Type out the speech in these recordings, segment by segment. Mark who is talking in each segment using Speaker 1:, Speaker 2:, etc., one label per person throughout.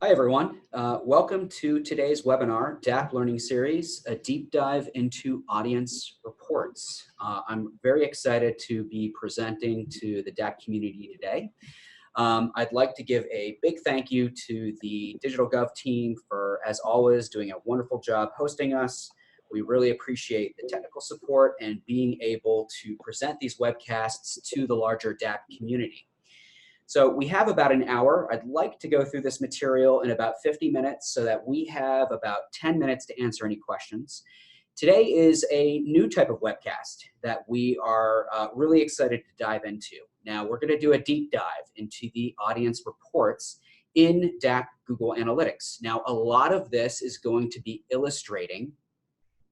Speaker 1: Hi, everyone. Welcome to today's webinar, DAP Learning Series, a deep dive into audience reports. I'm very excited to be presenting to the DAP community today. I'd like to give a big thank you to the Digitalgov team for, as always, doing a wonderful job hosting us. We really appreciate the technical support and being able to present these webcasts to the larger DAP community. So we have about an hour. I'd like to go through this material in about 50 minutes so that we have about 10 minutes to answer any questions. Today is a new type of webcast that we are really excited to dive into. Now we're going to do a deep dive into the audience reports in DAP Google Analytics. Now a lot of this is going to be illustrating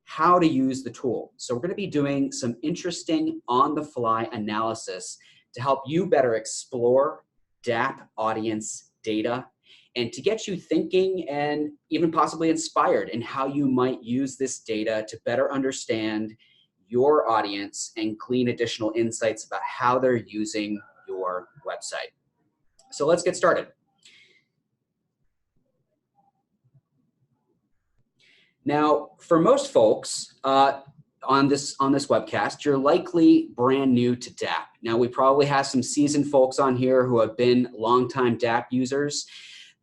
Speaker 1: how to use the tool. So we're going to be doing some interesting on-the-fly analysis to help you better explore DAP audience data and to get you thinking and even possibly inspired in how you might use this data to better understand your audience and glean additional insights about how they're using your website. So let's get started. Now, for most folks, on this webcast, you're likely brand new to DAP. Now, we probably have some seasoned folks on here who have been longtime DAP users.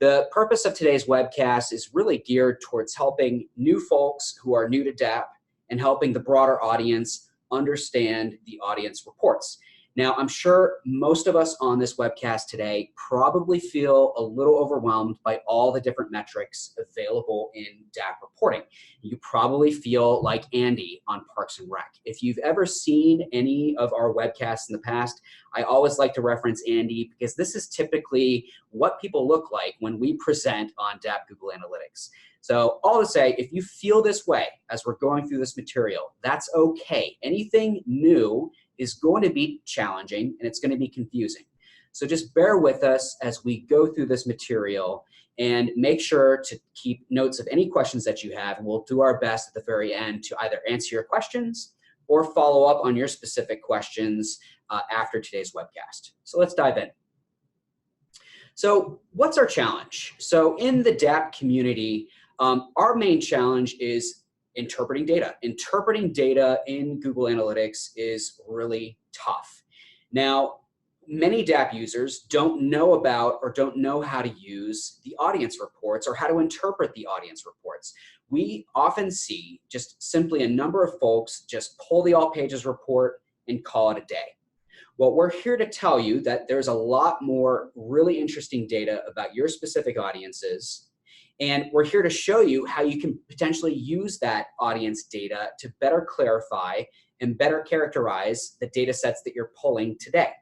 Speaker 1: The purpose of today's webcast is really geared towards helping new folks who are new to DAP and helping the broader audience understand the audience reports. Now, I'm sure most of us on this webcast today probably feel a little overwhelmed by all the different metrics available in DAP reporting. You probably feel like Andy on Parks and Rec. If you've ever seen any of our webcasts in the past, I always like to reference Andy because this is typically what people look like when we present on DAP Google Analytics. So all to say, if you feel this way as we're going through this material, that's okay. Anything new is going to be challenging and it's going to be confusing. So just bear with us as we go through this material and make sure to keep notes of any questions that you have. And we'll do our best at the very end to either answer your questions or follow up on your specific questions after today's webcast. So let's dive in. So what's our challenge? So in the DAP community, our main challenge is interpreting data. Interpreting data in Google Analytics is really tough. Now, many DAP users don't know about or don't know how to use the audience reports or how to interpret the audience reports. We often see just simply a number of folks just pull the all pages report and call it a day. Well, we're here to tell you that there's a lot more really interesting data about your specific audiences. And we're here to show you how you can potentially use that audience data to better clarify and better characterize the data sets that you're pulling today.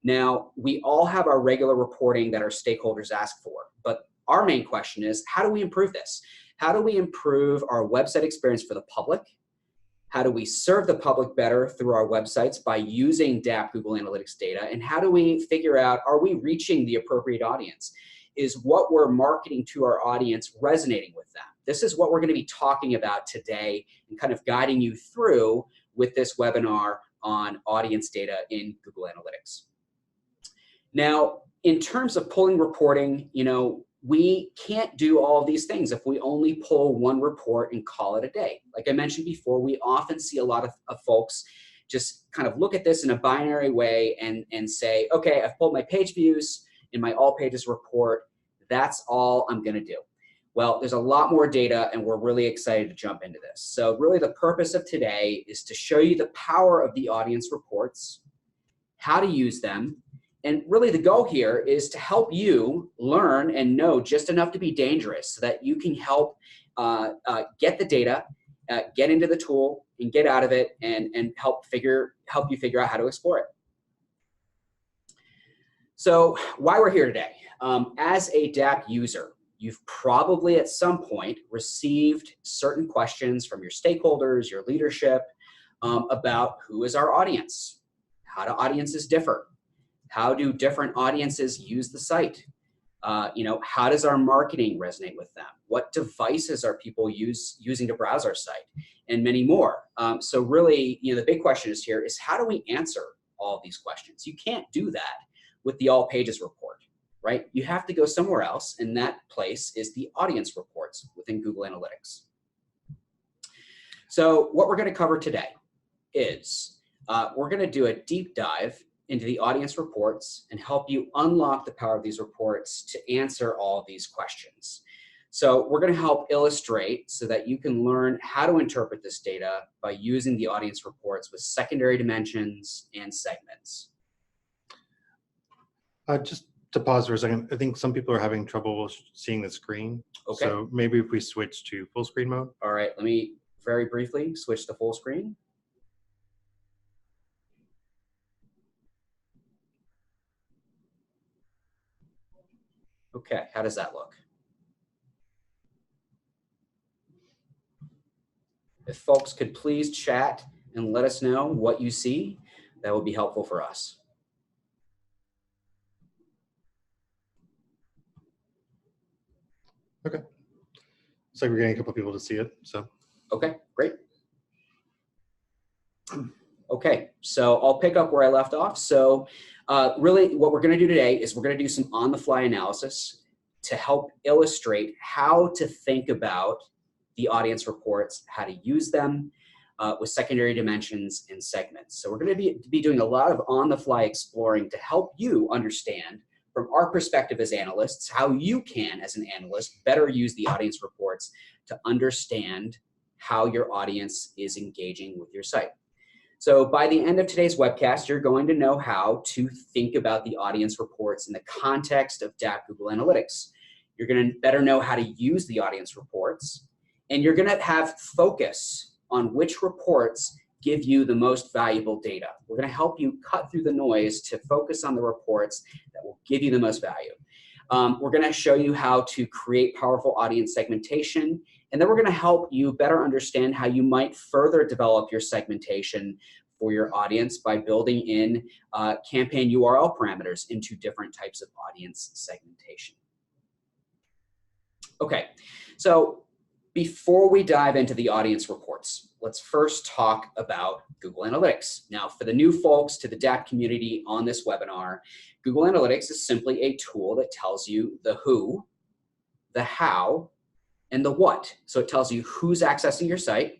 Speaker 1: Now, we all have our regular reporting that our stakeholders ask for, but our main question is, how do we improve this? How do we improve our website experience for the public? How do we serve the public better through our websites by using DAP Google Analytics data? And how do we figure out, are we reaching the appropriate audience? Is what we're marketing to our audience resonating with them? This is what we're going to be talking about today and kind of guiding you through with this webinar on audience data in Google Analytics. Now, in terms of pulling reporting, we can't do all of these things if we only pull one report and call it a day. Like I mentioned before, we often see a lot of folks just kind of look at this in a binary way and say, okay, I've pulled my page views in my all pages report, that's all I'm going to do. Well, there's a lot more data and we're really excited to jump into this. So really the purpose of today is to show you the power of the audience reports, how to use them, and really the goal here is to help you learn and know just enough to be dangerous so that you can help get the data, get into the tool and get out of it and help you figure out how to explore it. So why we're here today. As a DAP user, you've probably at some point received certain questions from your stakeholders, your leadership, about who is our audience? How do audiences differ? How do different audiences use the site? How does our marketing resonate with them? What devices are people using to browse our site? And many more. So really, the big question is how do we answer all of these questions? You can't do that with the all pages report, right? You have to go somewhere else, and that place is the audience reports within Google Analytics. So what we're going to cover today is we're going to do a deep dive into the audience reports and help you unlock the power of these reports to answer all of these questions. So we're going to help illustrate so that you can learn how to interpret this data by using the audience reports with secondary dimensions and segments.
Speaker 2: Just to pause for a second, I think some people are having trouble seeing the screen.
Speaker 1: Okay.
Speaker 2: So maybe if we switch to full screen mode.
Speaker 1: All right, let me very briefly switch to full screen. Okay, how does that look? If folks could please chat and let us know what you see, that would be helpful for us.
Speaker 2: Okay. Looks like we're getting a couple of people to see it, so.
Speaker 1: Okay, great. Okay, so I'll pick up where I left off. So really what we're gonna do today is we're gonna do some on-the-fly analysis to help illustrate how to think about the audience reports, how to use them with secondary dimensions and segments. So we're gonna be doing a lot of on-the-fly exploring to help you understand from our perspective as analysts, how you can, as an analyst, better use the audience reports to understand how your audience is engaging with your site. So by the end of today's webcast, you're going to know how to think about the audience reports in the context of DAP Google Analytics. You're going to better know how to use the audience reports, and you're going to have focus on which reports give you the most valuable data. We're going to help you cut through the noise to focus on the reports that will give you the most value. We're going to show you how to create powerful audience segmentation, and then we're going to help you better understand how you might further develop your segmentation for your audience by building in campaign URL parameters into different types of audience segmentation. Okay, so before we dive into the audience reports, let's first talk about Google Analytics. Now, for the new folks to the DAP community on this webinar, Google Analytics is simply a tool that tells you the who, the how, and the what. So it tells you who's accessing your site,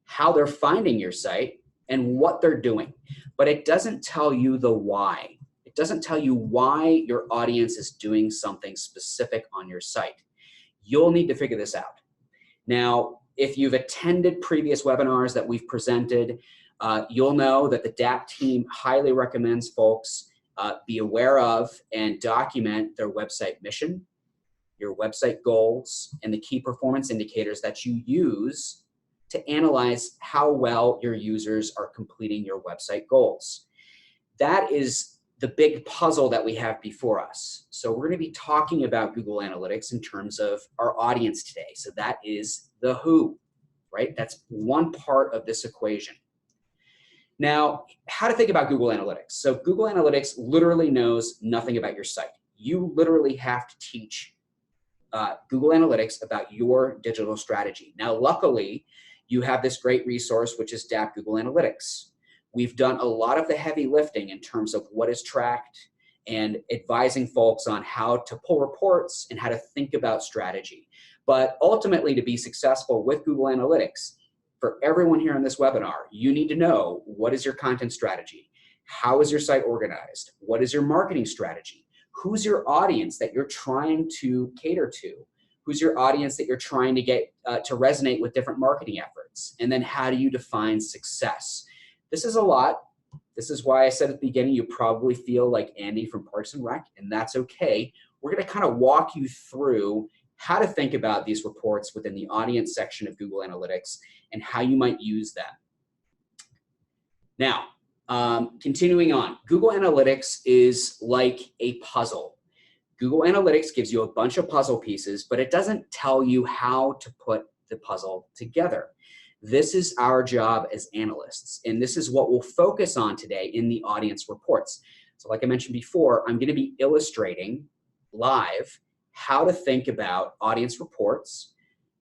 Speaker 1: how they're finding your site, and what they're doing. But it doesn't tell you the why. It doesn't tell you why your audience is doing something specific on your site. You'll need to figure this out. Now, if you've attended previous webinars that we've presented, you'll know that the DAP team highly recommends folks be aware of and document their website mission, your website goals, and the key performance indicators that you use to analyze how well your users are completing your website goals. That is the big puzzle that we have before us. So we're going to be talking about Google Analytics in terms of our audience today. So that is the who, right? That's one part of this equation. Now, how to think about Google Analytics. So Google Analytics literally knows nothing about your site. You literally have to teach Google Analytics about your digital strategy. Now, luckily, you have this great resource, which is DAP Google Analytics. We've done a lot of the heavy lifting in terms of what is tracked and advising folks on how to pull reports and how to think about strategy. But ultimately, to be successful with Google Analytics, for everyone here in this webinar, you need to know what is your content strategy? How is your site organized? What is your marketing strategy? Who's your audience that you're trying to cater to? Who's your audience that you're trying to get to resonate with different marketing efforts? And then how do you define success? This is a lot. This is why I said at the beginning, you probably feel like Andy from Parks and Rec, and that's okay. We're going to kind of walk you through how to think about these reports within the audience section of Google Analytics and how you might use them. Now, continuing on, Google Analytics is like a puzzle. Google Analytics gives you a bunch of puzzle pieces, but it doesn't tell you how to put the puzzle together. This is our job as analysts, and this is what we'll focus on today in the audience reports. So like I mentioned before, I'm going to be illustrating live how to think about audience reports,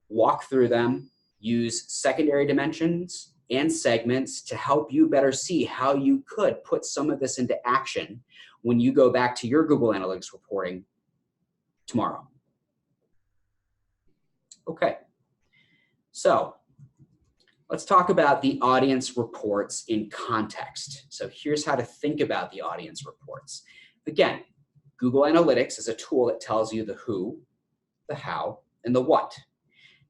Speaker 1: walk through them, use secondary dimensions and segments to help you better see how you could put some of this into action when you go back to your Google Analytics reporting tomorrow. Okay, so let's talk about the audience reports in context. So here's how to think about the audience reports. Again, Google Analytics is a tool that tells you the who, the how, and the what.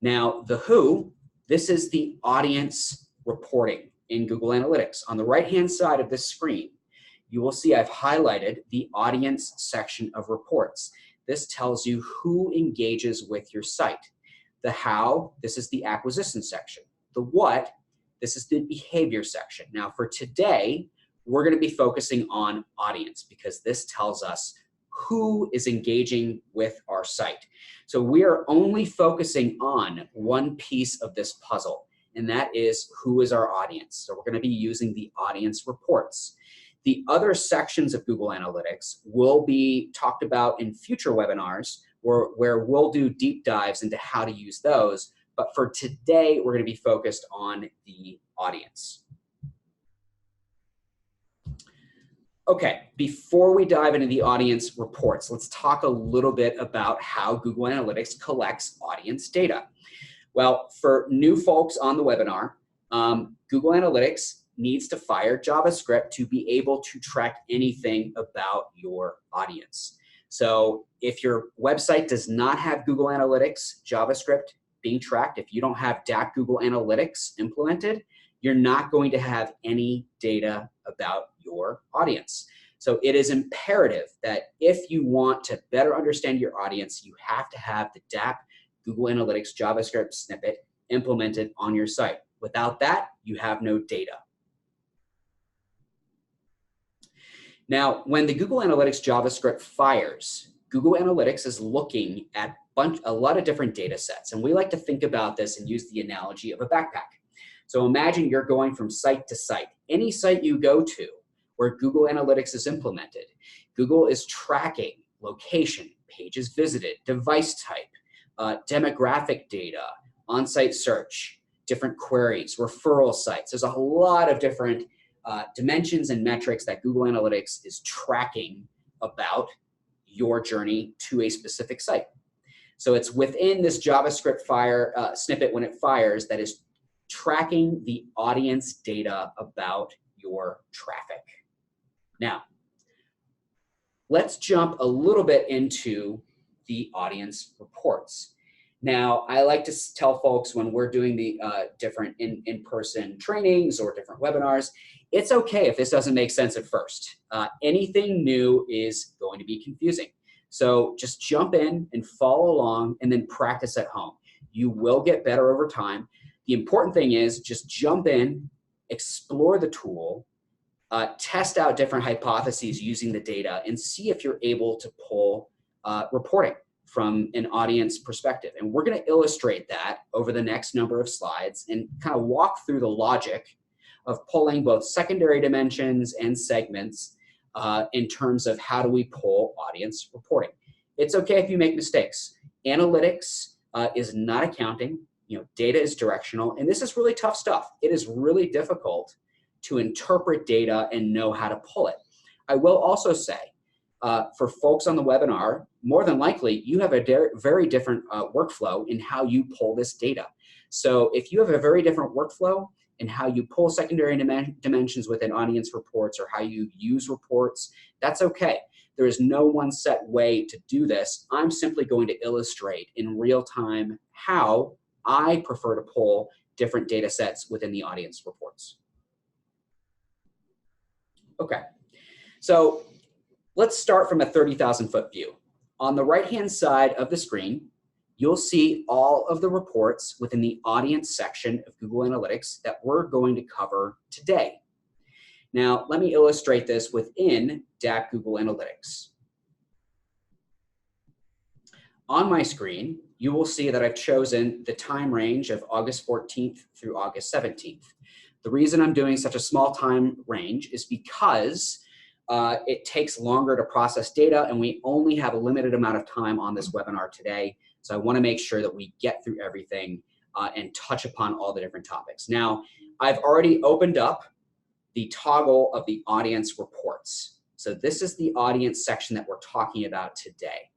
Speaker 1: Now, the who, this is the audience reporting in Google Analytics. On the right-hand side of this screen, you will see I've highlighted the audience section of reports. This tells you who engages with your site. The how, this is the acquisition section. The what, this is the behavior section. Now for today, we're going to be focusing on audience because this tells us who is engaging with our site. So we are only focusing on one piece of this puzzle, and that is who is our audience. So we're going to be using the audience reports. The other sections of Google Analytics will be talked about in future webinars where we'll do deep dives into how to use those. But for today, we're going to be focused on the audience. Okay, before we dive into the audience reports, let's talk a little bit about how Google Analytics collects audience data. Well, for new folks on the webinar, Google Analytics needs to fire JavaScript to be able to track anything about your audience. So if your website does not have Google Analytics JavaScript being tracked, if you don't have DAP Google Analytics implemented, you're not going to have any data about your audience. So it is imperative that if you want to better understand your audience, you have to have the DAP Google Analytics JavaScript snippet implemented on your site. Without that, you have no data. Now, when the Google Analytics JavaScript fires, Google Analytics is looking at a lot of different data sets. And we like to think about this and use the analogy of a backpack. So imagine you're going from site to site. Any site you go to where Google Analytics is implemented, Google is tracking location, pages visited, device type, demographic data, on-site search, different queries, referral sites. There's a lot of different dimensions and metrics that Google Analytics is tracking about your journey to a specific site. So it's within this JavaScript snippet when it fires that is tracking the audience data about your traffic. Now, let's jump a little bit into the audience reports. Now, I like to tell folks when we're doing the different in-person trainings or different webinars, it's okay if this doesn't make sense at first. Anything new is going to be confusing. So just jump in and follow along and then practice at home. You will get better over time. The important thing is just jump in, explore the tool, test out different hypotheses using the data, and see if you're able to pull reporting from an audience perspective. And we're going to illustrate that over the next number of slides and kind of walk through the logic of pulling both secondary dimensions and segments in terms of how do we pull audience reporting. It's okay if you make mistakes. Analytics is not accounting. Data is directional, and this is really tough stuff. It is really difficult to interpret data and know how to pull it. I will also say, for folks on the webinar, more than likely, you have a very different workflow in how you pull this data. So if you have a very different workflow in how you pull secondary dimensions within audience reports or how you use reports, that's okay. There is no one set way to do this. I'm simply going to illustrate in real time how I prefer to pull different data sets within the audience reports. Okay, so let's start from a 30,000-foot view. On the right-hand side of the screen, you'll see all of the reports within the audience section of Google Analytics that we're going to cover today. Now, let me illustrate this within DAP Google Analytics. On my screen, you will see that I've chosen the time range of August 14th through August 17th. The reason I'm doing such a small time range is because it takes longer to process data, and we only have a limited amount of time on this webinar today. So I want to make sure that we get through everything and touch upon all the different topics. Now, I've already opened up the toggle of the audience reports. So this is the audience section that we're talking about today.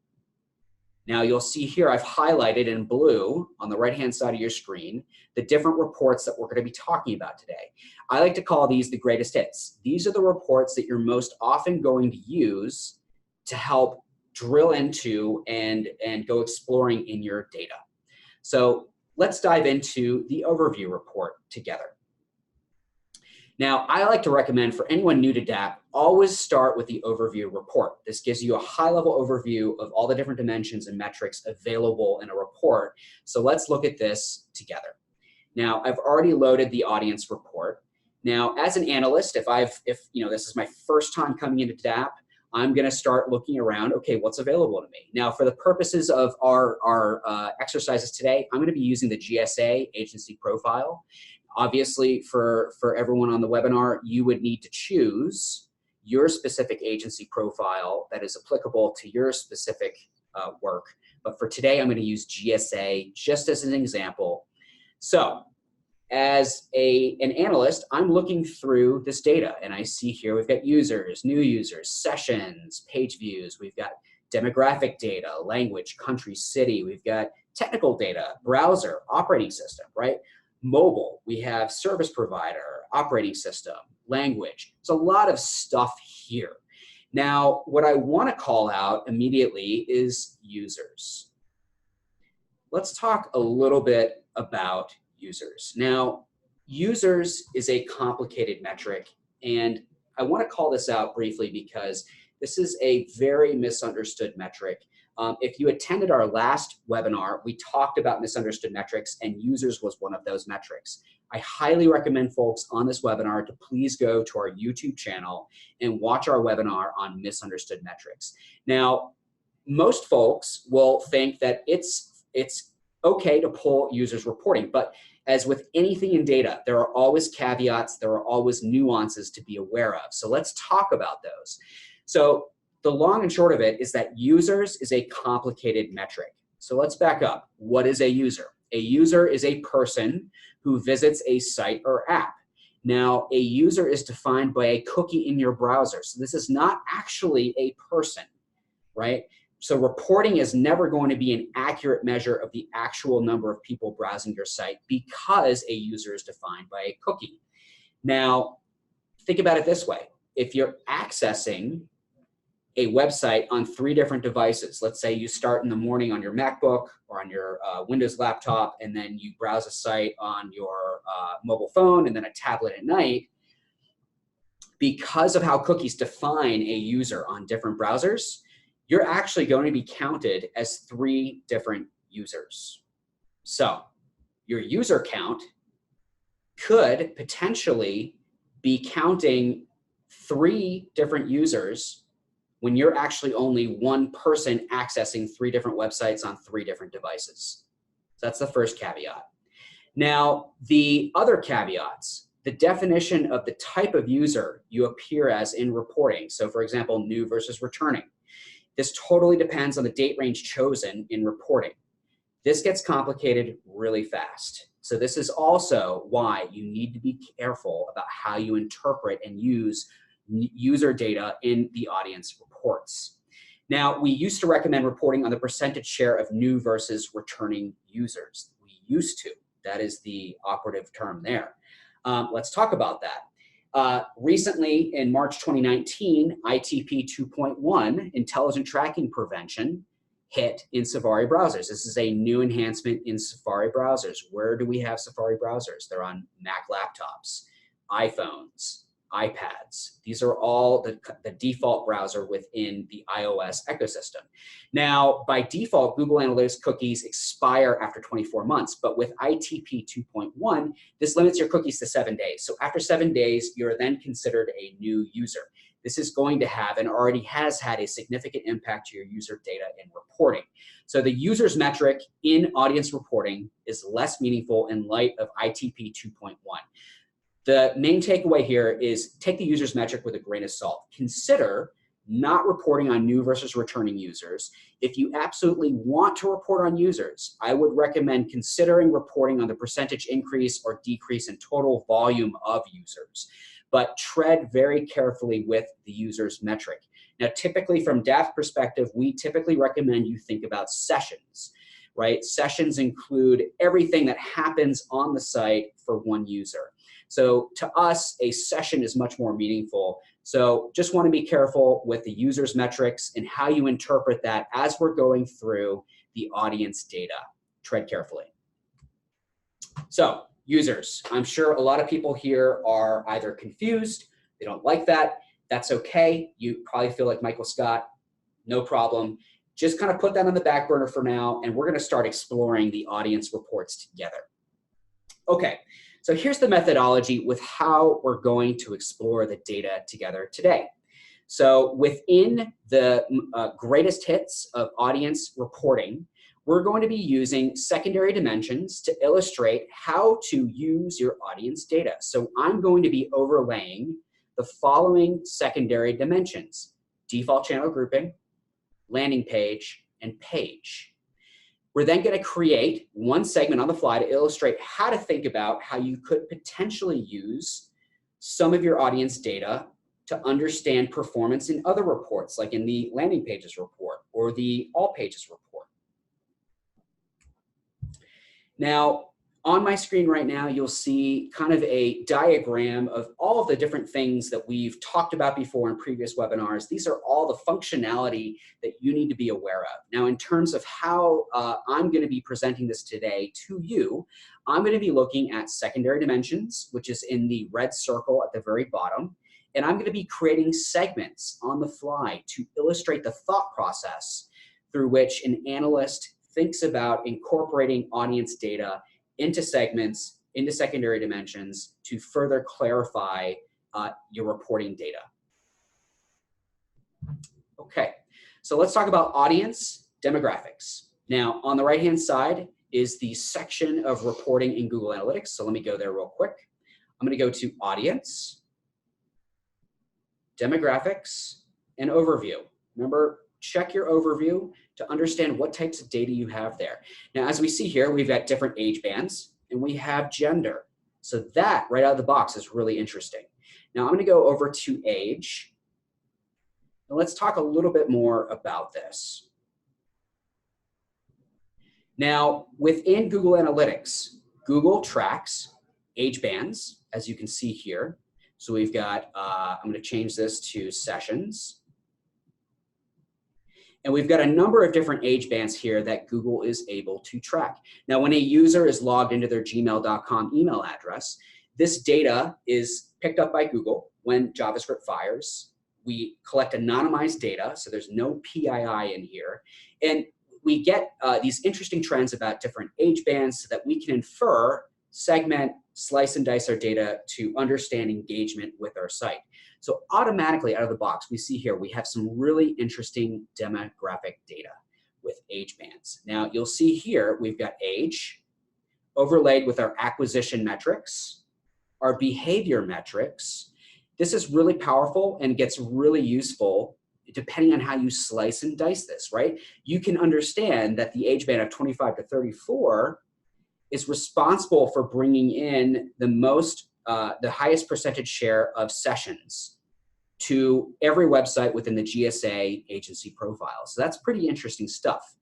Speaker 1: Now you'll see here I've highlighted in blue on the right-hand side of your screen the different reports that we're going to be talking about today. I like to call these the greatest hits. These are the reports that you're most often going to use to help drill into and go exploring in your data. So let's dive into the overview report together. Now, I like to recommend for anyone new to DAP, always start with the overview report. This gives you a high-level overview of all the different dimensions and metrics available in a report. So let's look at this together. Now, I've already loaded the audience report. Now, as an analyst, if this is my first time coming into DAP, I'm going to start looking around, okay, what's available to me? Now, for the purposes of our exercises today, I'm going to be using the GSA agency profile. Obviously, for everyone on the webinar, you would need to choose your specific agency profile that is applicable to your specific work. But for today, I'm going to use GSA just as an example. So as an analyst, I'm looking through this data, and I see here we've got users, new users, sessions, page views. We've got demographic data, language, country, city. We've got technical data, browser, operating system, right? Mobile, we have service provider, operating system, language. There's a lot of stuff here. Now, what I want to call out immediately is users. Let's talk a little bit about users. Now, users is a complicated metric, and I want to call this out briefly because this is a very misunderstood metric. If you attended our last webinar, we talked about misunderstood metrics, and users was one of those metrics. I highly recommend folks on this webinar to please go to our YouTube channel and watch our webinar on misunderstood metrics. Now, most folks will think that it's okay to pull users reporting, but as with anything in data, there are always caveats, there are always nuances to be aware of. So let's talk about those. So the long and short of it is that users is a complicated metric. So let's back up. What is a user? A user is a person who visits a site or app. Now, a user is defined by a cookie in your browser. So this is not actually a person, right? So reporting is never going to be an accurate measure of the actual number of people browsing your site because a user is defined by a cookie. Now, think about it this way. If you're accessing a website on 3 different devices, let's say you start in the morning on your MacBook or on your Windows laptop, and then you browse a site on your mobile phone and then a tablet at night, because of how cookies define a user on different browsers, you're actually going to be counted as 3 different users. So your user count could potentially be counting 3 different users when you're actually only one person accessing 3 different websites on 3 different devices. So that's the first caveat. Now, the other caveats, the definition of the type of user you appear as in reporting. So for example, new versus returning. This totally depends on the date range chosen in reporting. This gets complicated really fast. So this is also why you need to be careful about how you interpret and use user data in the audience reports. Now, we used to recommend reporting on the percentage share of new versus returning users. We used to. That is the operative term there. Let's talk about that. Recently, in March 2019, ITP 2.1, Intelligent Tracking Prevention, hit in Safari browsers. This is a new enhancement in Safari browsers. Where do we have Safari browsers? They're on Mac laptops, iPhones, iPads. These are all the default browser within the iOS ecosystem. Now, by default, Google Analytics cookies expire after 24 months, but with ITP 2.1, this limits your cookies to 7 days. So after 7 days, you're then considered a new user. This is going to have and already has had a significant impact to your user data in reporting. So the users metric in audience reporting is less meaningful in light of ITP 2.1. The main takeaway here is take the users metric with a grain of salt. Consider not reporting on new versus returning users. If you absolutely want to report on users, I would recommend considering reporting on the percentage increase or decrease in total volume of users, but tread very carefully with the users metric. Now, typically from DAP perspective, we typically recommend you think about sessions, right? Sessions include everything that happens on the site for one user. So to us, a session is much more meaningful. So just want to be careful with the user's metrics and how you interpret that as we're going through the audience data. Tread carefully. So users, I'm sure a lot of people here are either confused, they don't like that. That's okay. You probably feel like Michael Scott, no problem. Just kind of put that on the back burner for now, and we're going to start exploring the audience reports together. Okay, so here's the methodology with how we're going to explore the data together today. So within the greatest hits of audience reporting, we're going to be using secondary dimensions to illustrate how to use your audience data. So I'm going to be overlaying the following secondary dimensions: default channel grouping, landing page, and page. We're then going to create one segment on the fly to illustrate how to think about how you could potentially use some of your audience data to understand performance in other reports, like in the landing pages report or the all pages report. Now, on my screen right now, you'll see kind of a diagram of all of the different things that we've talked about before in previous webinars. These are all the functionality that you need to be aware of. Now, in terms of how I'm going to be presenting this today to you, I'm going to be looking at secondary dimensions, which is in the red circle at the very bottom. And I'm going to be creating segments on the fly to illustrate the thought process through which an analyst thinks about incorporating audience data into segments, into secondary dimensions to further clarify your reporting data. Okay, so let's talk about audience demographics. Now, on the right-hand side is the section of reporting in Google Analytics. So let me go there real quick. I'm going to go to audience, demographics, and overview. Remember, check your overview to understand what types of data you have there. Now, as we see here, we've got different age bands and we have gender. So that right out of the box is really interesting. Now I'm going to go over to age. And let's talk a little bit more about this. Now, within Google Analytics, Google tracks age bands, as you can see here. So we've got, I'm going to change this to sessions. And we've got a number of different age bands here that Google is able to track. Now, when a user is logged into their gmail.com email address, this data is picked up by Google when JavaScript fires. We collect anonymized data, so there's no PII in here. And we get these interesting trends about different age bands so that we can infer, segment, slice and dice our data to understand engagement with our site. So automatically out of the box, we see here, we have some really interesting demographic data with age bands. Now you'll see here, we've got age overlaid with our acquisition metrics, our behavior metrics. This is really powerful and gets really useful depending on how you slice and dice this, right? You can understand that the age band of 25 to 34 is responsible for bringing in the highest percentage share of sessions to every website within the GSA agency profile. So that's pretty interesting stuff.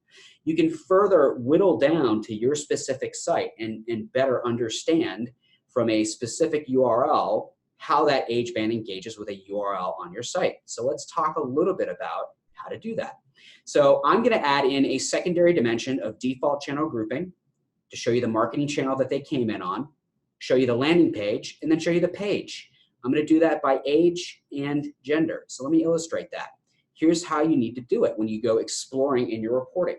Speaker 1: You can further whittle down to your specific site and better understand from a specific URL how that age band engages with a URL on your site. So let's talk a little bit about how to do that. So I'm going to add in a secondary dimension of default channel grouping to show you the marketing channel that they came in on, show you the landing page, and then show you the page. I'm going to do that by age and gender. So let me illustrate that. Here's how you need to do it when you go exploring in your reporting.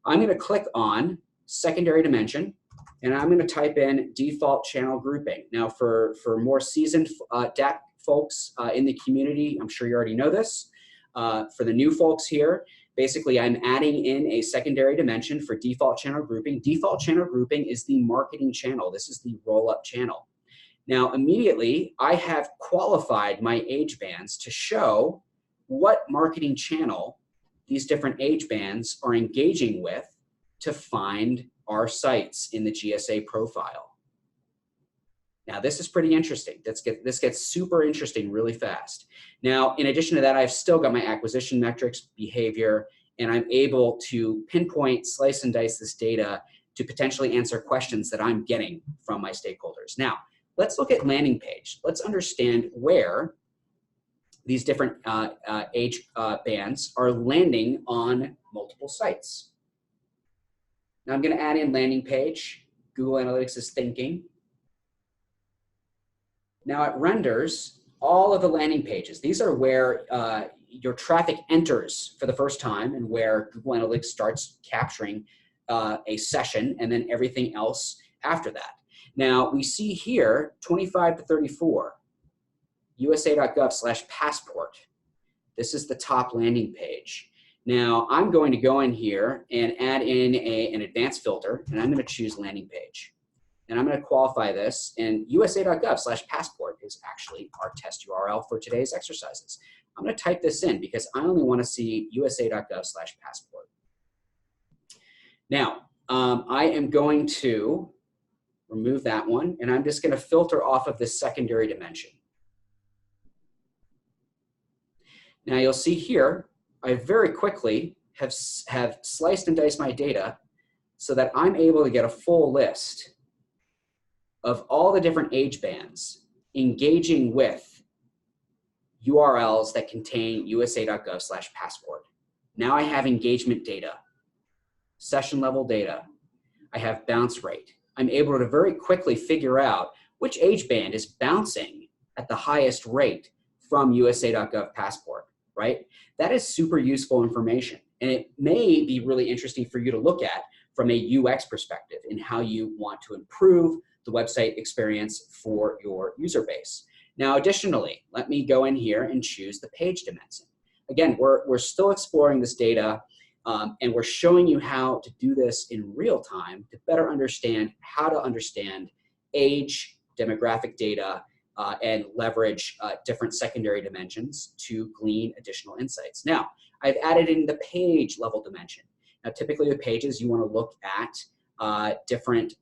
Speaker 1: I'm going to click on secondary dimension, and I'm going to type in default channel grouping. Now, for more seasoned DAP folks in the community, I'm sure you already know this. For the new folks here, basically, I'm adding in a secondary dimension for default channel grouping. Default channel grouping is the marketing channel. This is the roll-up channel. Now, immediately, I have qualified my age bands to show what marketing channel these different age bands are engaging with to find our sites in the GSA profile. Now, this is pretty interesting. This gets super interesting really fast. Now, in addition to that, I've still got my acquisition metrics, behavior, and I'm able to pinpoint, slice and dice this data to potentially answer questions that I'm getting from my stakeholders. Now, let's look at landing page. Let's understand where these different age bands are landing on multiple sites. Now I'm going to add in landing page. Google Analytics is thinking. Now it renders all of the landing pages. These are where your traffic enters for the first time and where Google Analytics starts capturing a session and then everything else after that. Now we see here 25 to 34, USA.gov/passport. This is the top landing page. Now I'm going to go in here and add in an advanced filter, and I'm going to choose landing page. And I'm going to qualify this, and USA.gov/passport is actually our test URL for today's exercises. I'm going to type this in because I only want to see USA.gov/passport. Now, I am going to remove that one, and I'm just going to filter off of this secondary dimension. Now you'll see here, I very quickly have sliced and diced my data so that I'm able to get a full list of all the different age bands engaging with URLs that contain USA.gov/passport. Now I have engagement data, session level data. I have bounce rate. I'm able to very quickly figure out which age band is bouncing at the highest rate from USA.gov/passport, right? That is super useful information. And it may be really interesting for you to look at from a UX perspective in how you want to improve the website experience for your user base. Now, additionally, let me go in here and choose the page dimension. Again, we're still exploring this data and we're showing you how to do this in real time to better understand how to understand age, demographic data, and leverage different secondary dimensions to glean additional insights. Now, I've added in the page level dimension. Now, typically with pages, you want to look at different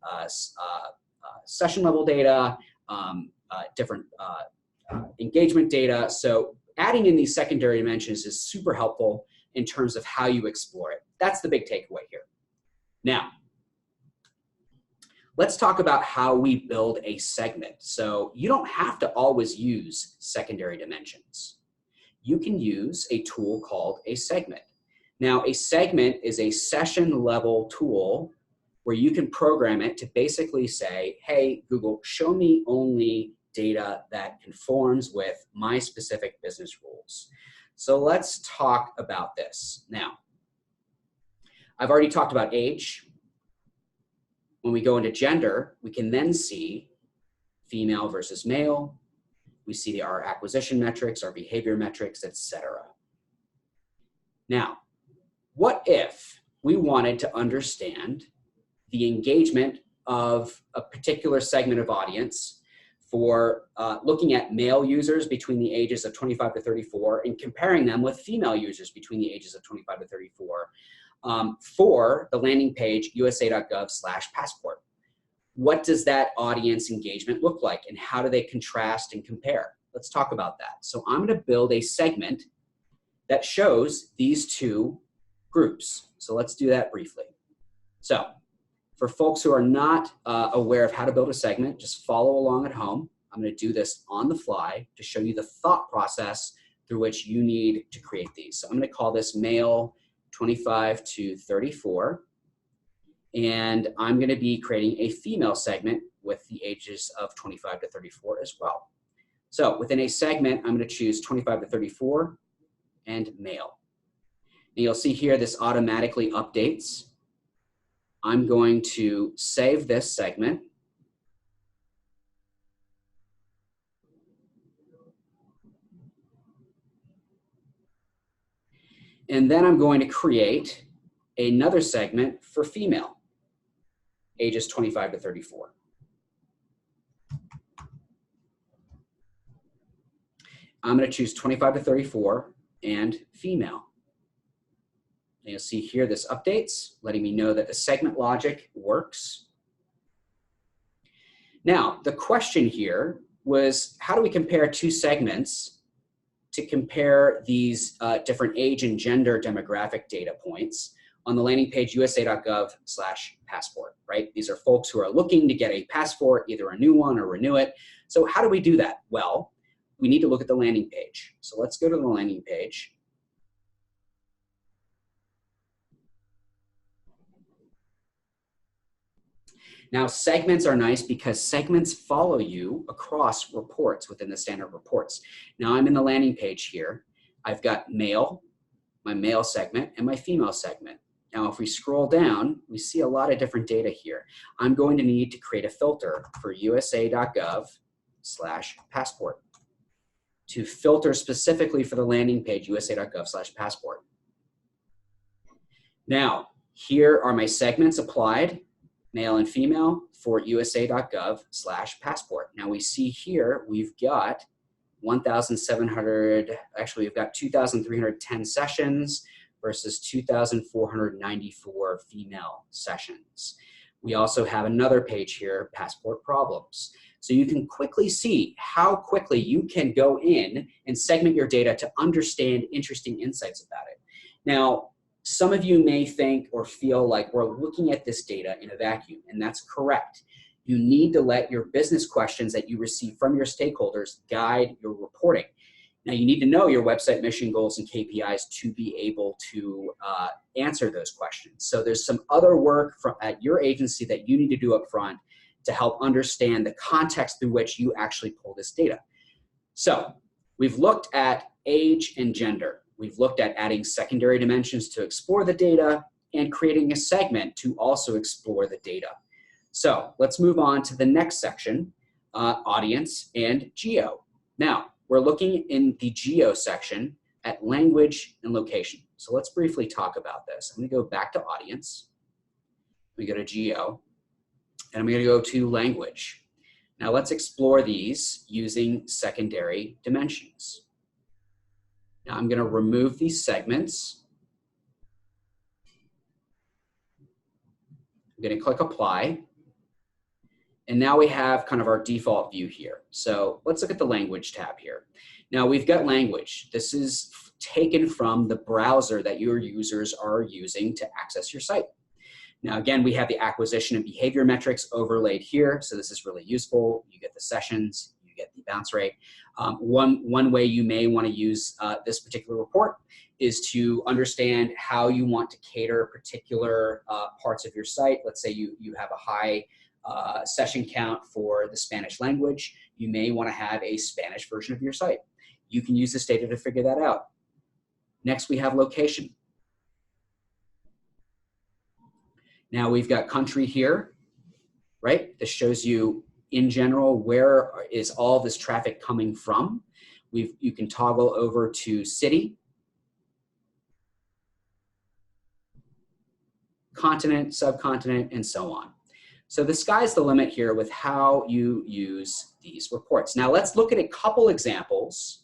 Speaker 1: session level data, different engagement data. So adding in these secondary dimensions is super helpful in terms of how you explore it. That's the big takeaway here. Now, let's talk about how we build a segment. So you don't have to always use secondary dimensions. You can use a tool called a segment. Now, a segment is a session level tool where you can program it to basically say, hey, Google, show me only data that conforms with my specific business rules. So let's talk about this. Now, I've already talked about age. When we go into gender, we can then see female versus male. We see our acquisition metrics, our behavior metrics, etc. Now, what if we wanted to understand the engagement of a particular segment of audience for looking at male users between the ages of 25 to 34 and comparing them with female users between the ages of 25 to 34 for the landing page USA.gov/passport. What does that audience engagement look like and how do they contrast and compare? Let's talk about that. So I'm going to build a segment that shows these two groups. So let's do that briefly. So for folks who are not aware of how to build a segment, just follow along at home. I'm going to do this on the fly to show you the thought process through which you need to create these. So I'm going to call this male 25 to 34. And I'm going to be creating a female segment with the ages of 25 to 34 as well. So within a segment, I'm going to choose 25 to 34 and male. And you'll see here this automatically updates. I'm going to save this segment. And then I'm going to create another segment for female, ages 25 to 34. I'm going to choose 25 to 34 and female. And you'll see here this updates, letting me know that the segment logic works. Now, the question here was, how do we compare two segments to compare these different age and gender demographic data points on the landing page usa.gov/passport, right? These are folks who are looking to get a passport, either a new one or renew it. So how do we do that? Well, we need to look at the landing page. So let's go to the landing page. Now, segments are nice because segments follow you across reports within the standard reports. Now, I'm in the landing page here. I've got male, my male segment, and my female segment. Now, if we scroll down, we see a lot of different data here. I'm going to need to create a filter for usa.gov/passport to filter specifically for the landing page usa.gov/passport. Now, here are my segments applied, male and female, for usa.gov/passport. Now we see here we've got 1,700, actually we've got 2,310 sessions versus 2,494 female sessions. We also have another page here, passport problems. So you can quickly see how quickly you can go in and segment your data to understand interesting insights about it. Now, some of you may think or feel like we're looking at this data in a vacuum, and that's correct. You need to let your business questions that you receive from your stakeholders guide your reporting. Now, you need to know your website mission, goals, and KPIs to be able to answer those questions. So there's some other work at your agency that you need to do up front to help understand the context through which you actually pull this data. So we've looked at age and gender. We've looked at adding secondary dimensions to explore the data and creating a segment to also explore the data. So let's move on to the next section, audience and geo. Now, we're looking in the geo section at language and location. So let's briefly talk about this. I'm gonna go back to audience. We go to geo, and I'm gonna go to language. Now let's explore these using secondary dimensions. Now I'm going to remove these segments. I'm going to click apply. And now we have kind of our default view here. So let's look at the language tab here. Now we've got language. This is taken from the browser that your users are using to access your site. Now again, we have the acquisition and behavior metrics overlaid here. So this is really useful. You get the sessions, you get the bounce rate. One way you may want to use this particular report is to understand how you want to cater particular parts of your site. Let's say you have a high session count for the Spanish language. You may want to have a Spanish version of your site. You can use this data to figure that out. Next, we have location. Now we've got country here, right? This shows you in general, where is all this traffic coming from? You can toggle over to city, continent, subcontinent, and so on. So the sky's the limit here with how you use these reports. Now let's look at a couple examples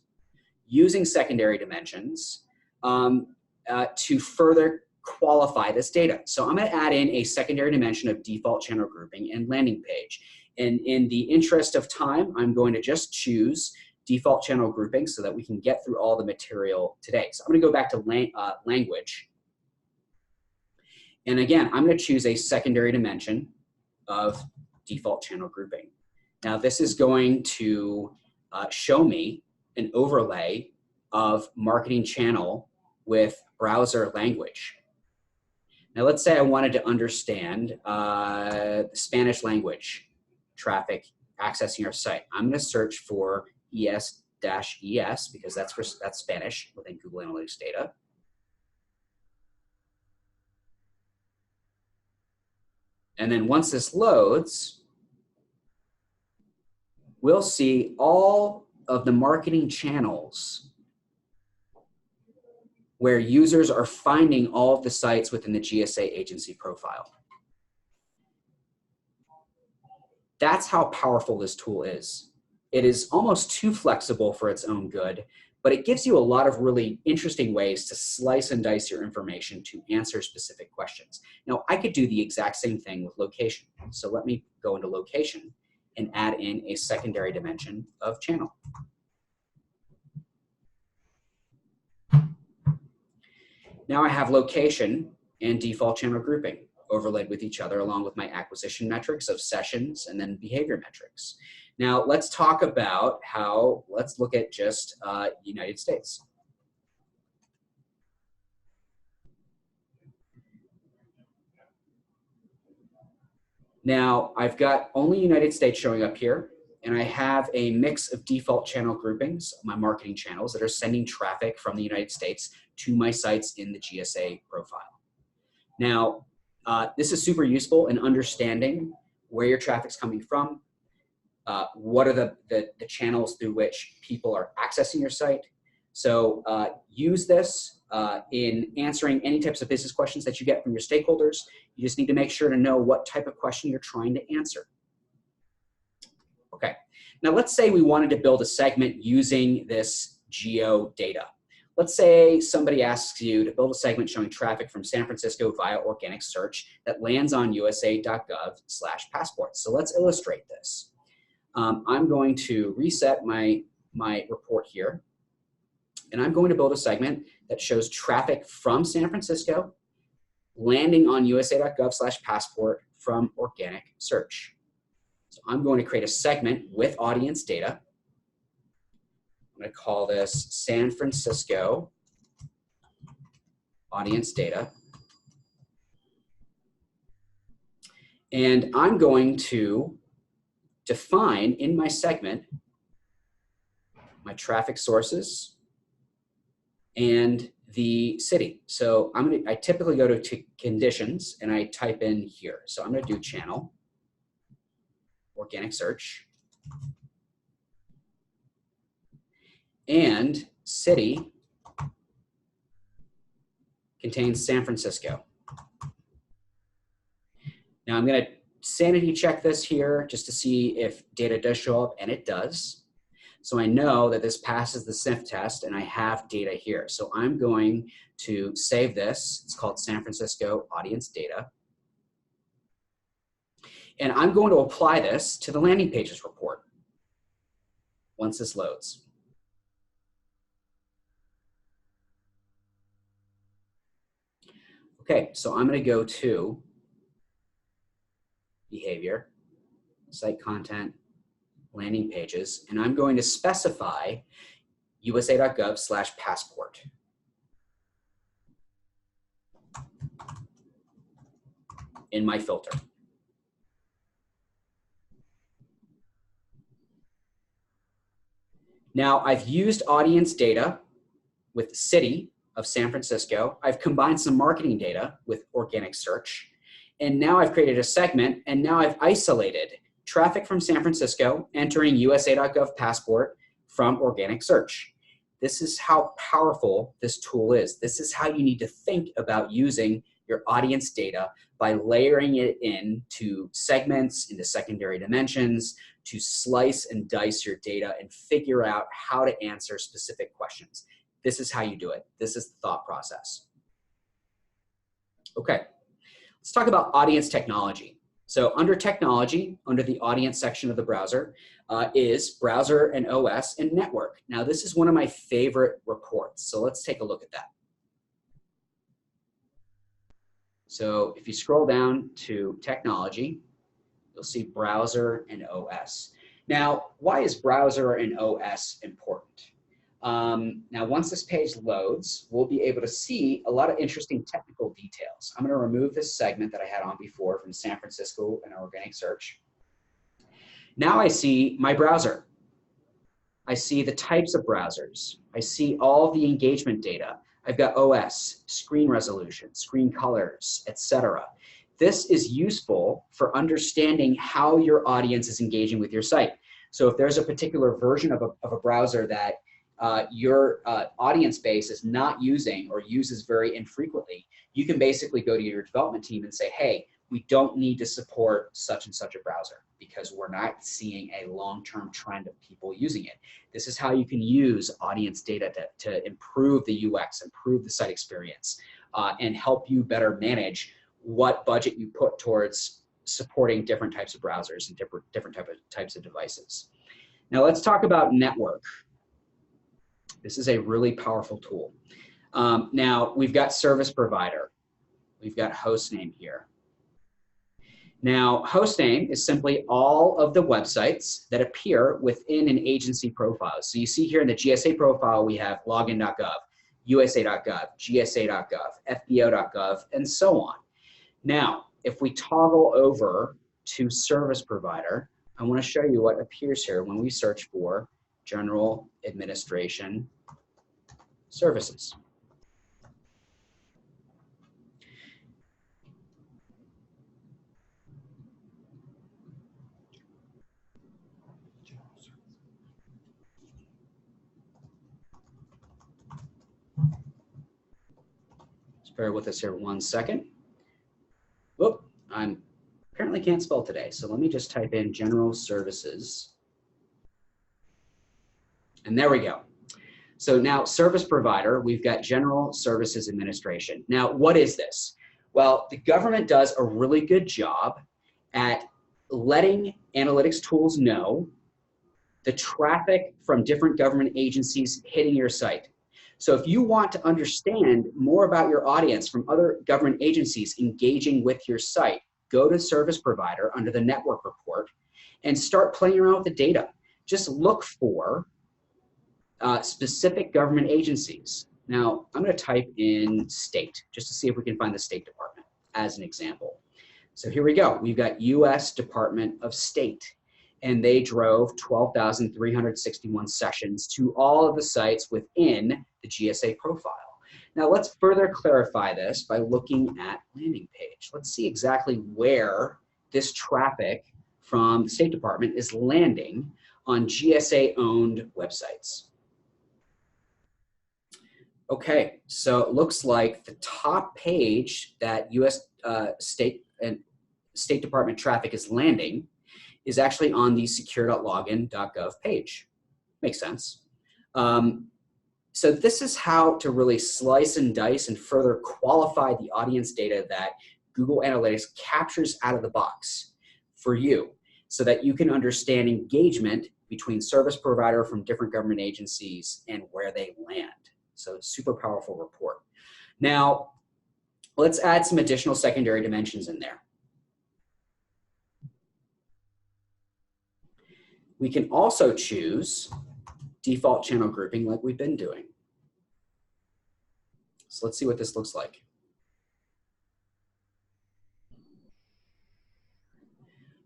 Speaker 1: using secondary dimensions to further qualify this data. So I'm going to add in a secondary dimension of default channel grouping and landing page. And in the interest of time, I'm going to just choose default channel grouping so that we can get through all the material today. So I'm going to go back to language. And again, I'm going to choose a secondary dimension of default channel grouping. Now this is going to show me an overlay of marketing channel with browser language. Now let's say I wanted to understand the Spanish language traffic accessing our site. I'm going to search for ES-ES because that's Spanish within Google Analytics data. And then once this loads, we'll see all of the marketing channels where users are finding all of the sites within the GSA agency profile. That's how powerful this tool is. It is almost too flexible for its own good, but it gives you a lot of really interesting ways to slice and dice your information to answer specific questions. Now, I could do the exact same thing with location. So let me go into location, and add in a secondary dimension of channel. Now I have location and default channel grouping overlaid with each other along with my acquisition metrics of sessions and then behavior metrics. Now let's talk about how, let's look at just United States. Now I've got only United States showing up here, and I have a mix of default channel groupings, my marketing channels that are sending traffic from the United States to my sites in the GSA profile. Now, this is super useful in understanding where your traffic's coming from, what are the channels through which people are accessing your site. So use this in answering any types of business questions that you get from your stakeholders. You just need to make sure to know what type of question you're trying to answer. Okay, now let's say we wanted to build a segment using this geo data. Let's say somebody asks you to build a segment showing traffic from San Francisco via organic search that lands on usa.gov/passport. So let's illustrate this. I'm going to reset my report here, and I'm going to build a segment that shows traffic from San Francisco landing on usa.gov/passport from organic search. So I'm going to create a segment with audience data. I'm going to call this San Francisco audience data. And I'm going to define in my segment my traffic sources and the city. So I typically go to conditions and I type in here. So I'm going to do channel, organic search, and city contains San Francisco. Now I'm going to sanity check this here just to see if data does show up, and it does. So I know that this passes the sniff test and I have data here. So I'm going to save this. It's called San Francisco audience data. And I'm going to apply this to the landing pages report once this loads. Okay, so I'm going to go to behavior, site content, landing pages, and I'm going to specify usa.gov/passport. In my filter. Now I've used audience data with the city of San Francisco. I've combined some marketing data with organic search. And now I've created a segment, and now I've isolated traffic from San Francisco entering usa.gov passport from organic search. This is how powerful this tool is. This is how you need to think about using your audience data by layering it into segments, into secondary dimensions, to slice and dice your data and figure out how to answer specific questions. This is how you do it. This is the thought process. Okay, let's talk about audience technology. So under technology, under the audience section of the browser, is browser and OS and network. Now this is one of my favorite reports. So let's take a look at that. So if you scroll down to technology, you'll see browser and OS. Now, why is browser and OS important? Now, once this page loads, we'll be able to see a lot of interesting technical details. I'm going to remove this segment that I had on before from San Francisco and organic search. Now I see my browser. I see the types of browsers. I see all the engagement data. I've got OS, screen resolution, screen colors, etc. This is useful for understanding how your audience is engaging with your site. So if there's a particular version of a browser that your audience base is not using or uses very infrequently, you can basically go to your development team and say, hey, we don't need to support such and such a browser because we're not seeing a long-term trend of people using it. This is how you can use audience data to improve the UX, improve the site experience, and help you better manage what budget you put towards supporting different types of browsers and different types of devices. Now let's talk about network. This is a really powerful tool. Now we've got service provider. We've got hostname here. Now, hostname is simply all of the websites that appear within an agency profile. So you see here in the GSA profile, we have login.gov, USA.gov, GSA.gov, FBO.gov, and so on. Now, if we toggle over to service provider, I want to show you what appears here when we search for general administration services. Just bear with us here 1 second. Whoop, I apparently can't spell today, so let me just type in general services. And there we go. So now service provider, we've got general services administration. Now, what is this? Well, the government does a really good job at letting analytics tools know the traffic from different government agencies hitting your site. So if you want to understand more about your audience from other government agencies engaging with your site, go to service provider under the network report and start playing around with the data. Just look for specific government agencies. Now, I'm going to type in state just to see if we can find the State Department as an example. So here we go. We've got U.S. Department of State, and they drove 12,361 sessions to all of the sites within the GSA profile. Now, let's further clarify this by looking at landing page. Let's see exactly where this traffic from the State Department is landing on GSA-owned websites. Okay, so it looks like the top page that U.S. State Department traffic is landing is actually on the secure.login.gov page. Makes sense. So this is how to really slice and dice and further qualify the audience data that Google Analytics captures out of the box for you so that you can understand engagement between service provider from different government agencies and where they land. So super powerful report. Now, let's add some additional secondary dimensions in there. We can also choose default channel grouping like we've been doing. So let's see what this looks like.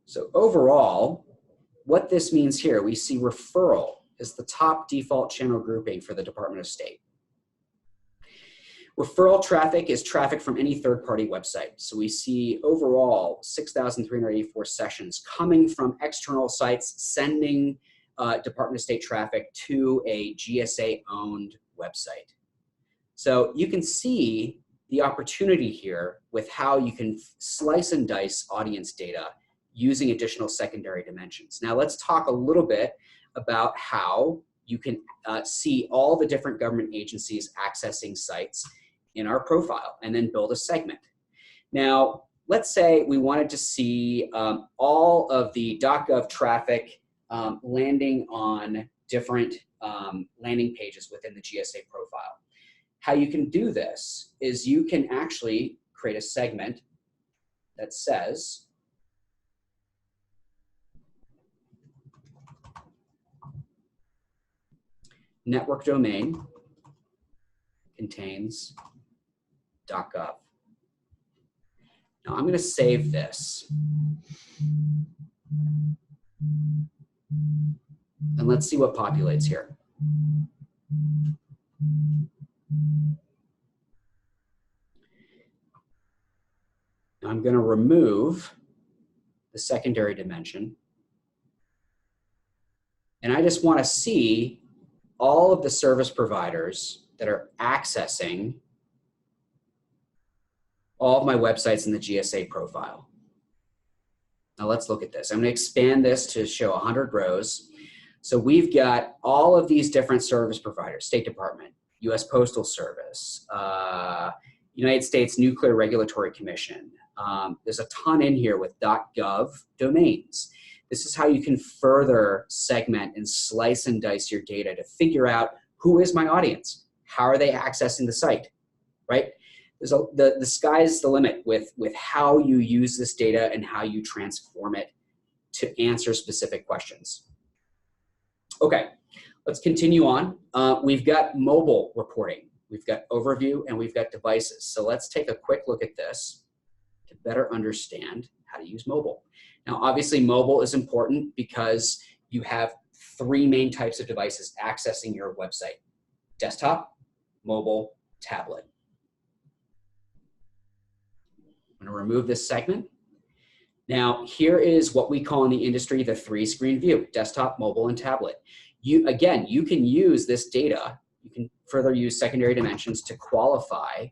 Speaker 1: So overall, what this means here, we see referral is the top default channel grouping for the Department of State. Referral traffic is traffic from any third-party website. So we see overall 6,384 sessions coming from external sites sending Department of State traffic to a GSA-owned website. So you can see the opportunity here with how you can slice and dice audience data using additional secondary dimensions. Now let's talk a little bit about how you can see all the different government agencies accessing sites in our profile and then build a segment. Now, let's say we wanted to see all of the .gov traffic landing on different landing pages within the GSA profile. How you can do this is you can actually create a segment that says network domain contains .gov. Now I'm going to save this. And let's see what populates here. Now I'm going to remove the secondary dimension. And I just want to see all of the service providers that are accessing all of my websites in the GSA profile. Now let's look at this. I'm going to expand this to show 100 rows. So we've got all of these different service providers: State Department, U.S. Postal Service, United States Nuclear Regulatory Commission, There's a ton in here with .gov domains. This is how you can further segment and slice and dice your data to figure out who is my audience, how are they accessing the site, right? The sky's the limit with how you use this data and how you transform it to answer specific questions. Okay, let's continue on. We've got mobile reporting, we've got overview, and we've got devices. So let's take a quick look at this to better understand how to use mobile. Now, obviously, mobile is important because you have three main types of devices accessing your website: desktop, mobile, tablet. I'm going to remove this segment. Now, here is what we call in the industry the three-screen view: desktop, mobile, and tablet. Again, you can use this data, you can further use secondary dimensions to qualify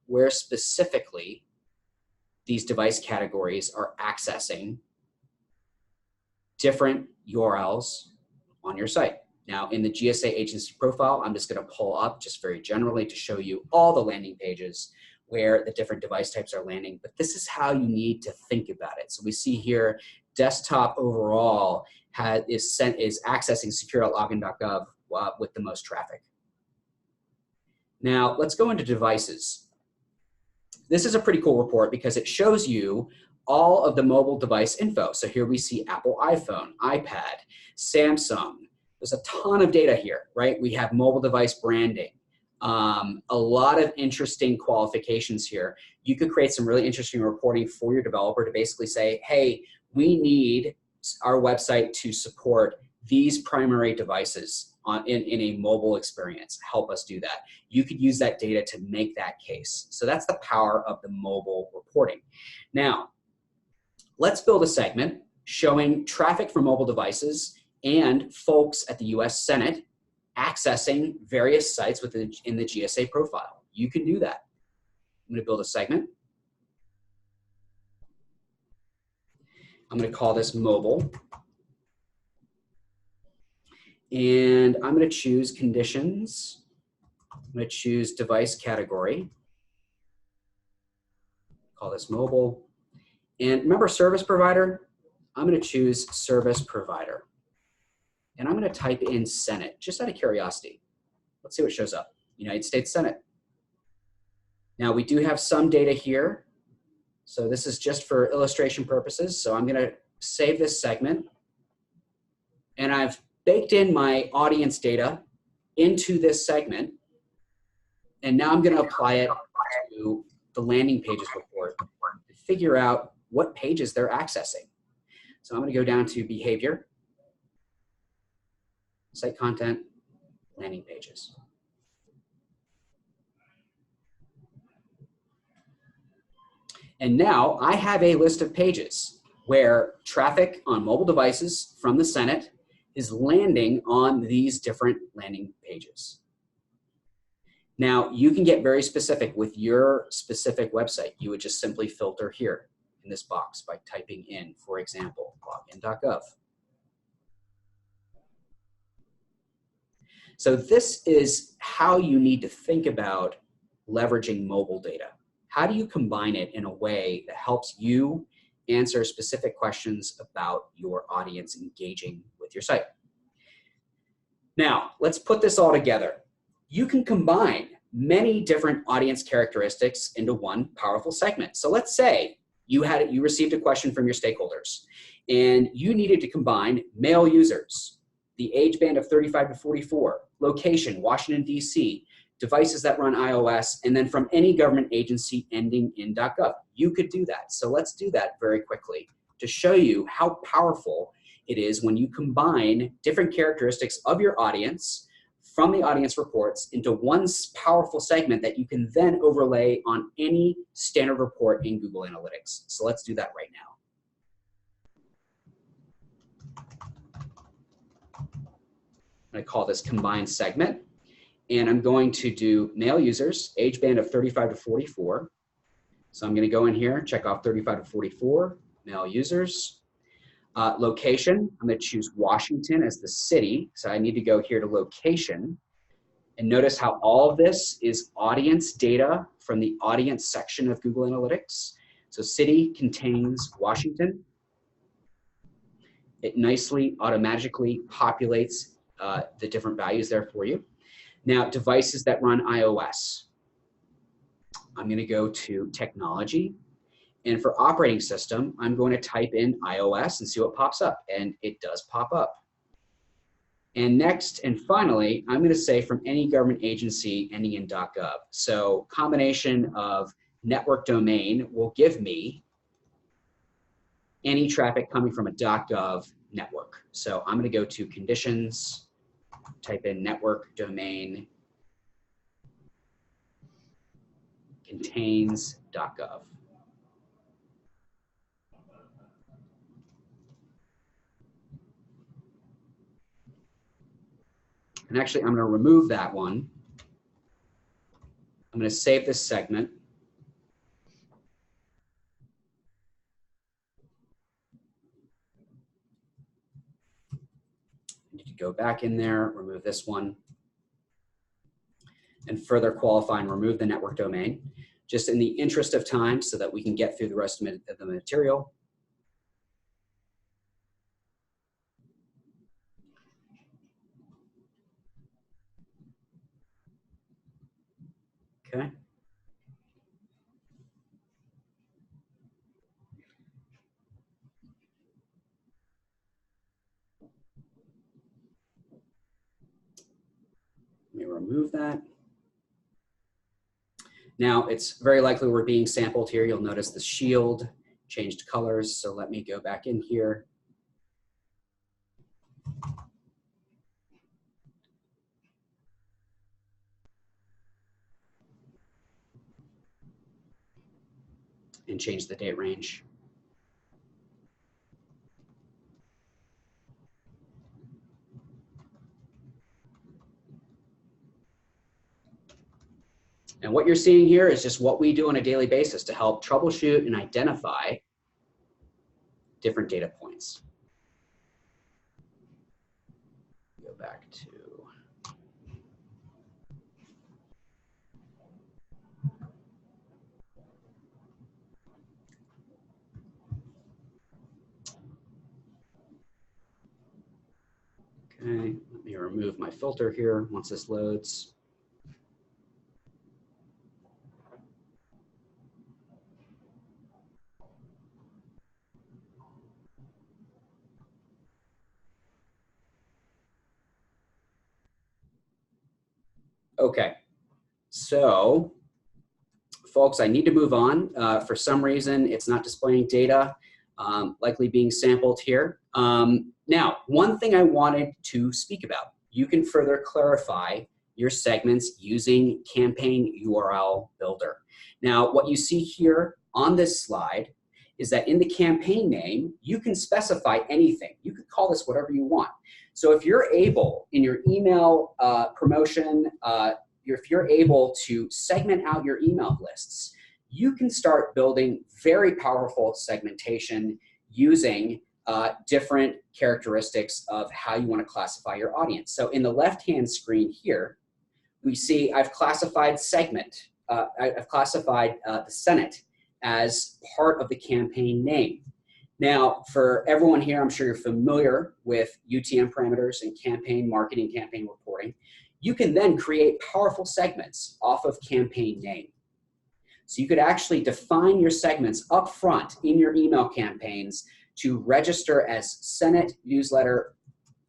Speaker 1: where specifically these device categories are accessing different URLs on your site. Now, in the GSA agency profile, I'm just going to pull up just very generally to show you all the landing pages where the different device types are landing, but this is how you need to think about it. So we see here, desktop overall is accessing secure.login.gov with the most traffic. Now, let's go into devices. This is a pretty cool report because it shows you all of the mobile device info. So here we see Apple iPhone, iPad, Samsung. There's a ton of data here, right? We have mobile device branding. A lot of interesting qualifications here. You could create some really interesting reporting for your developer to basically say, hey, we need our website to support these primary devices in a mobile experience. Help us do that. You could use that data to make that case. So that's the power of the mobile reporting. Now, let's build a segment showing traffic from mobile devices and folks at the US Senate accessing various sites in the GSA profile. You can do that. I'm going to build a segment. I'm going to call this mobile. And I'm going to choose conditions. I'm going to choose device category. Call this mobile. And remember service provider? I'm going to choose service provider. And I'm going to type in Senate, just out of curiosity. Let's see what shows up. United States Senate. Now, we do have some data here. So this is just for illustration purposes. So I'm going to save this segment. And I've baked in my audience data into this segment. And now I'm going to apply it to the landing pages report to figure out what pages they're accessing. So I'm going to go down to behavior, site content, landing pages. And now I have a list of pages where traffic on mobile devices from the Senate is landing on these different landing pages. Now, you can get very specific with your specific website. You would just simply filter here in this box by typing in, for example, login.gov. So this is how you need to think about leveraging mobile data. How do you combine it in a way that helps you answer specific questions about your audience engaging with your site? Now, let's put this all together. You can combine many different audience characteristics into one powerful segment. So let's say you received a question from your stakeholders and you needed to combine male users, the age band of 35 to 44, location, Washington, D.C., devices that run iOS, and then from any government agency ending in .gov. You could do that. So let's do that very quickly to show you how powerful it is when you combine different characteristics of your audience from the audience reports into one powerful segment that you can then overlay on any standard report in Google Analytics. So let's do that right now. I'm going to call this combined segment. And I'm going to do male users, age band of 35 to 44. So I'm going to go in here, check off 35 to 44, male users. Location, I'm going to choose Washington as the city. So I need to go here to location. And notice how all of this is audience data from the audience section of Google Analytics. So So city contains Washington. It nicely automatically populates the different values there for you. Now, devices that run iOS. I'm going to go to technology. And for operating system, I'm going to type in iOS and see what pops up. And it does pop up. And next and finally, I'm going to say from any government agency ending in .gov. So combination of network domain will give me any traffic coming from a .gov network. So I'm going to go to conditions, type in network domain contains .gov. And actually, I'm going to remove that one. I'm going to save this segment. I need to go back in there, remove this one, and further qualify and remove the network domain, just in the interest of time so that we can get through the rest of the material. Okay. Let me remove that. Now, it's very likely we're being sampled here. You'll notice the shield changed colors. So let me go back in here. And change the date range. And what you're seeing here is just what we do on a daily basis to help troubleshoot and identify different data points. Go back to okay, let me remove my filter here once this loads. Okay, so folks, I need to move on. For some reason, it's not displaying data, likely being sampled here. Now, one thing I wanted to speak about, you can further clarify your segments using Campaign URL Builder. Now, what you see here on this slide is that in the campaign name, you can specify anything. You could call this whatever you want. So if you're able, in your email promotion, if you're able to segment out your email lists, you can start building very powerful segmentation using different characteristics of how you want to classify your audience. So in the left-hand screen here, we see I've classified segment. I've classified the Senate as part of the campaign name. Now, for everyone here, I'm sure you're familiar with UTM parameters and campaign marketing, campaign reporting. You can then create powerful segments off of campaign name. So you could actually define your segments up front in your email campaigns to register as Senate newsletter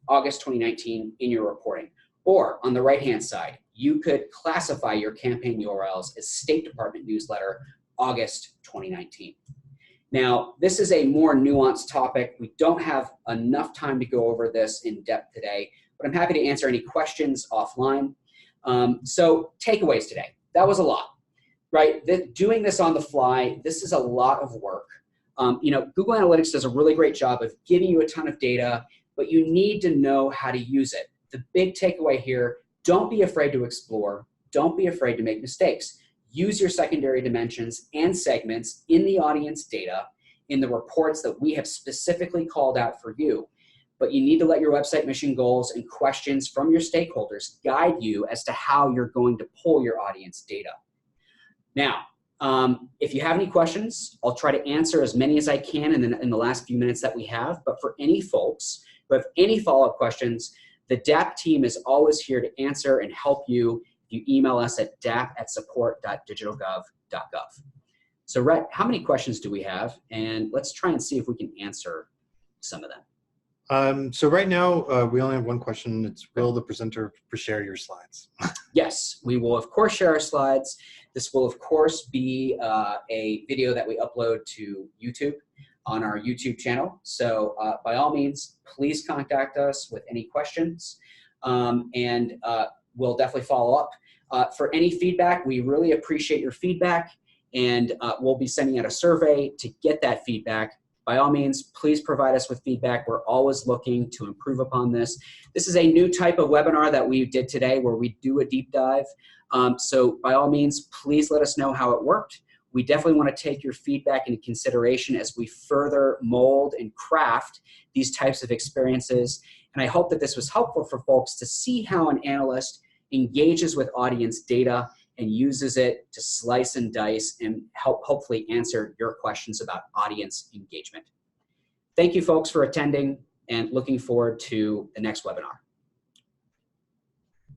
Speaker 1: August 2019 in your reporting. Or on the right-hand side, you could classify your campaign URLs as State Department newsletter August 2019. Now, this is a more nuanced topic. We don't have enough time to go over this in depth today, but I'm happy to answer any questions offline. So takeaways today, that was a lot, right? Doing this on the fly, this is a lot of work. You know, Google Analytics does a really great job of giving you a ton of data, but you need to know how to use it. The big takeaway here, don't be afraid to explore. Don't be afraid to make mistakes. Use your secondary dimensions and segments in the audience data in the reports that we have specifically called out for you. But you need to let your website mission goals and questions from your stakeholders guide you as to how you're going to pull your audience data. Now, If you have any questions, I'll try to answer as many as I can in the last few minutes that we have. But for any folks who have any follow-up questions, the DAP team is always here to answer and help you. You email us at dap@support.digitalgov.gov. So Rhett, how many questions do we have? And let's try and see if we can answer some of them.
Speaker 2: So right now, we only have one question. It's, will the presenter share your slides?
Speaker 1: Yes, we will of course share our slides. This will of course be a video that we upload to YouTube on our YouTube channel. So by all means, please contact us with any questions and we'll definitely follow up. For any feedback, we really appreciate your feedback and we'll be sending out a survey to get that feedback. By all means, please provide us with feedback. We're always looking to improve upon this. This is a new type of webinar that we did today where we do a deep dive. So by all means, please let us know how it worked. We definitely want to take your feedback into consideration as we further mold and craft these types of experiences. And I hope that this was helpful for folks to see how an analyst engages with audience data and uses it to slice and dice and hopefully answer your questions about audience engagement. Thank you folks for attending and looking forward to the next webinar.